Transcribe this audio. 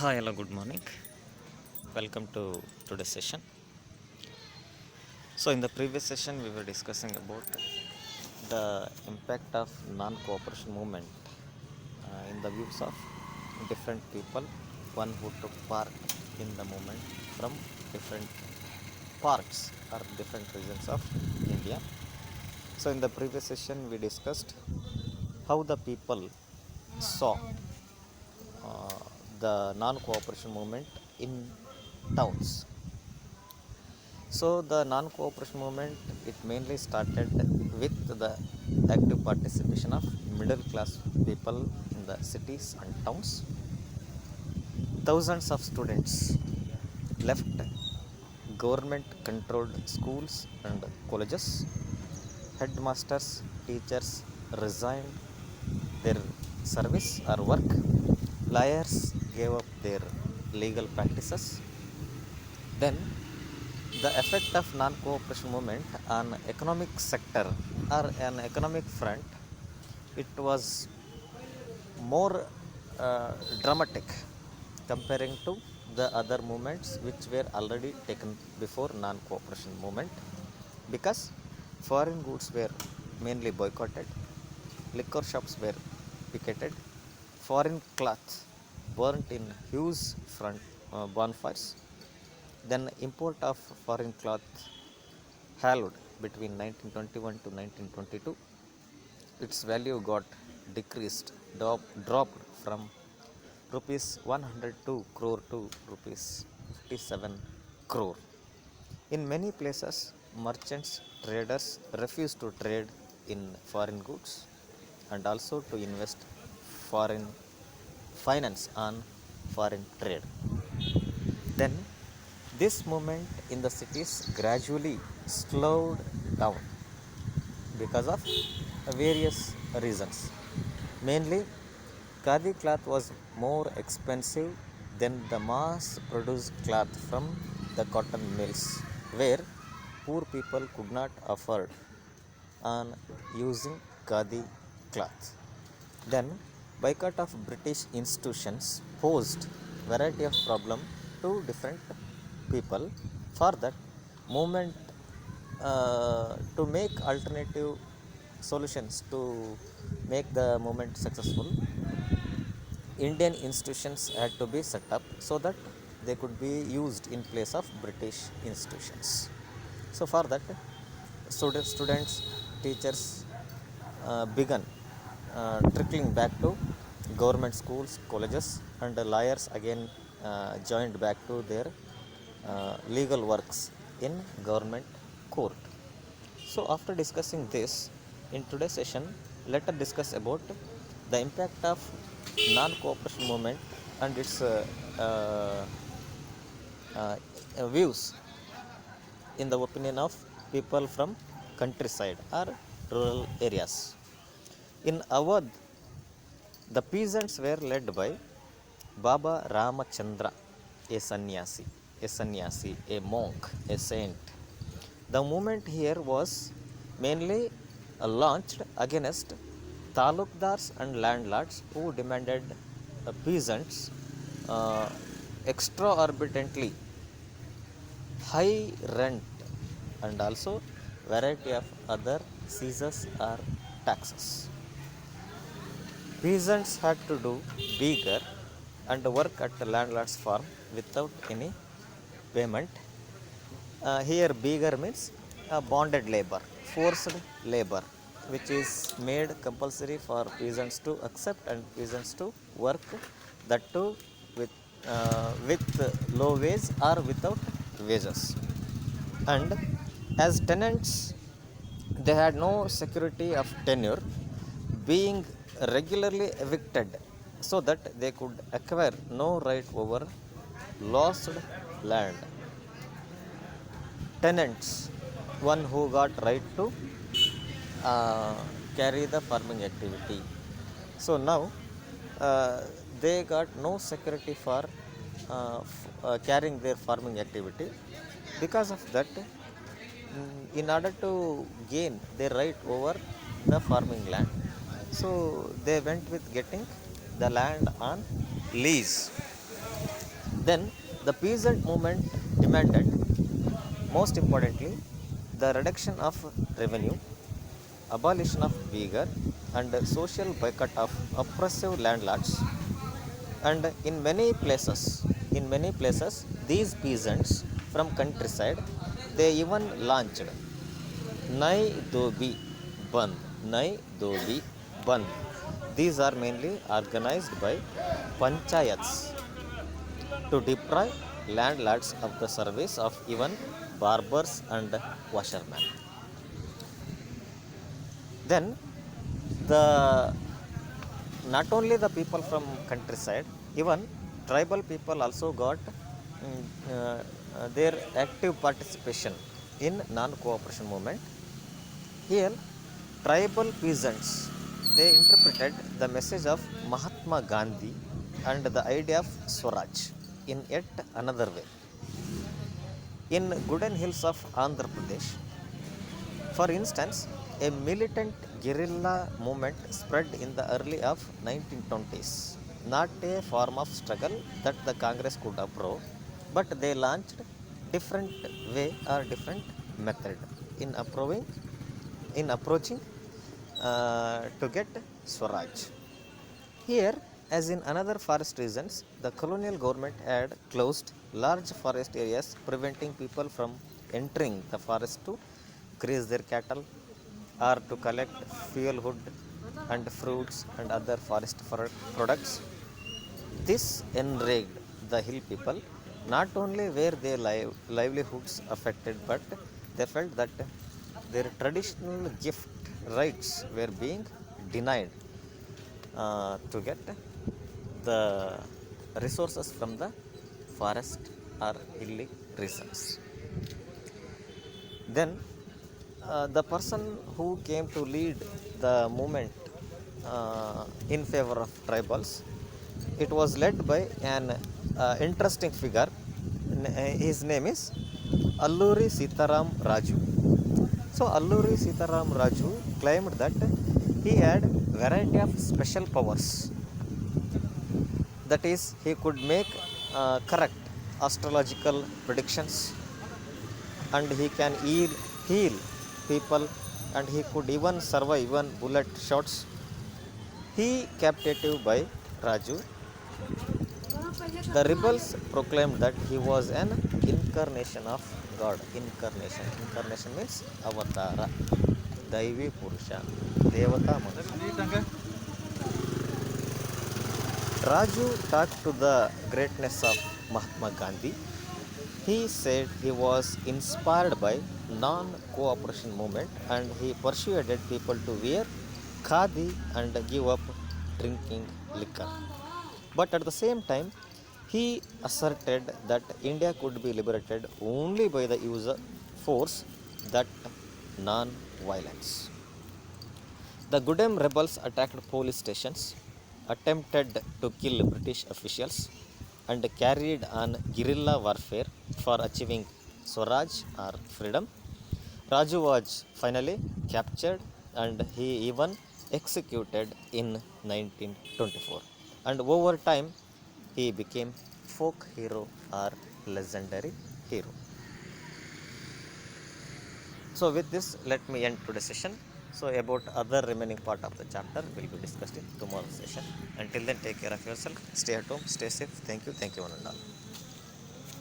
Hi, hello, good morning. Welcome to today's session. So, in the previous session, we were discussing about the impact of non-cooperation movement in the views of different people, one who took part in the movement from different parts or different regions of India. So, in the previous session, we discussed how the people saw uh, the non-cooperation movement in towns. So the non-cooperation movement it mainly started with the active participation of middle class people in the cities and towns. Thousands of students left government controlled schools and colleges. Headmasters, teachers resigned their service or work. Lawyers gave up their legal practices. Then the effect of non-cooperation movement on economic sector or an economic front, it was more dramatic comparing to the other movements which were already taken before non-cooperation movement, because foreign goods were mainly boycotted, liquor shops were picketed, foreign cloth burnt in huge front bonfires. Then import of foreign cloth halved between 1921 to 1922. Its value got decreased, dropped from rupees 102 crore to rupees 57 crore. In many places, merchants, traders refused to trade in foreign goods and also to invest foreign finance on foreign trade. Then this movement in the cities gradually slowed down because of various reasons. Mainly, khadi cloth was more expensive than the mass produced cloth from the cotton mills, where poor people could not afford on using khadi cloth. Then, boycott of British institutions posed variety of problem to different people. For that movement, to make alternative solutions to make the movement successful, Indian institutions had to be set up so that they could be used in place of British institutions. So for that, students, teachers began trickling back to government schools, colleges, and the lawyers again joined back to their legal works in government court. So after discussing this, in today's session, let us discuss about the impact of non-cooperation movement and its uh, views in the opinion of people from countryside or rural areas. In Awadh, the peasants were led by Baba Ramachandra, a monk, a saint. The movement here was mainly launched against talukdars and landlords who demanded peasants uh, exorbitantly high rent and also variety of other seizures or taxes. Peasants had to do beggar and work at the landlord's farm without any payment. Here, beggar means bonded labor, forced labor, which is made compulsory for peasants to accept and peasants to work, that too with low wage or without wages. And as tenants, they had no security of tenure, being regularly evicted so that they could acquire no right over lost land. Tenants, one who got right to uh, carry the farming activity. So now uh, they got no security for carrying their farming activity. Because of that, in order to gain their right over the farming land, so they went with getting the land on lease. Then the peasant movement demanded, most importantly, the reduction of revenue, abolition of vigor, and social boycott of oppressive landlords. And in many places, these peasants from countryside, they even launched Nai Dobi Band. Nai Dobi Band. These are mainly organized by panchayats to deprive landlords of the service of even barbers and washermen. Then the not only the people from countryside, even tribal people also got their active participation in non-cooperation movement. Here, tribal peasants, they interpreted the message of Mahatma Gandhi and the idea of Swaraj in yet another way. In Gooden Hills of Andhra Pradesh, for instance, a militant guerrilla movement spread in the early of 1920s, not a form of struggle that the Congress could approve, but they launched different way or different method in approaching to get Swaraj. Here, as in another forest regions, the colonial government had closed large forest areas, preventing people from entering the forest to graze their cattle or to collect fuel wood and fruits and other forest products. This enraged the hill people. Not only were their livelihoods affected, but they felt that their traditional gift rights were being denied to get the resources from the forest or hilly regions. Then the person who came to lead the movement in favor of tribals, it was led by an interesting figure. His name is Alluri Sitaram Raju. So Alluri Sitaram Raju claimed that he had variety of special powers. That is, he could make correct astrological predictions, and he can heal people, and he could even survive even bullet shots. He captive by Raju. The rebels proclaimed that he was an incarnation of God. Incarnation means avatara. Daivi Purusha. Devata Manusha. Raju talked to the greatness of Mahatma Gandhi. He said he was inspired by non-cooperation movement, and he persuaded people to wear khadi and give up drinking liquor. But at the same time, he asserted that India could be liberated only by the use of force, that non-violence. The Gudem rebels attacked police stations, attempted to kill British officials, and carried on guerrilla warfare for achieving Swaraj or freedom. Raju was finally captured, and he even executed in 1924. And over time, he became folk hero or legendary hero. So with this, let me end today's session. So about other remaining part of the chapter will be discussed in tomorrow's session. Until then, take care of yourself, stay at home, stay safe. Thank you one and all.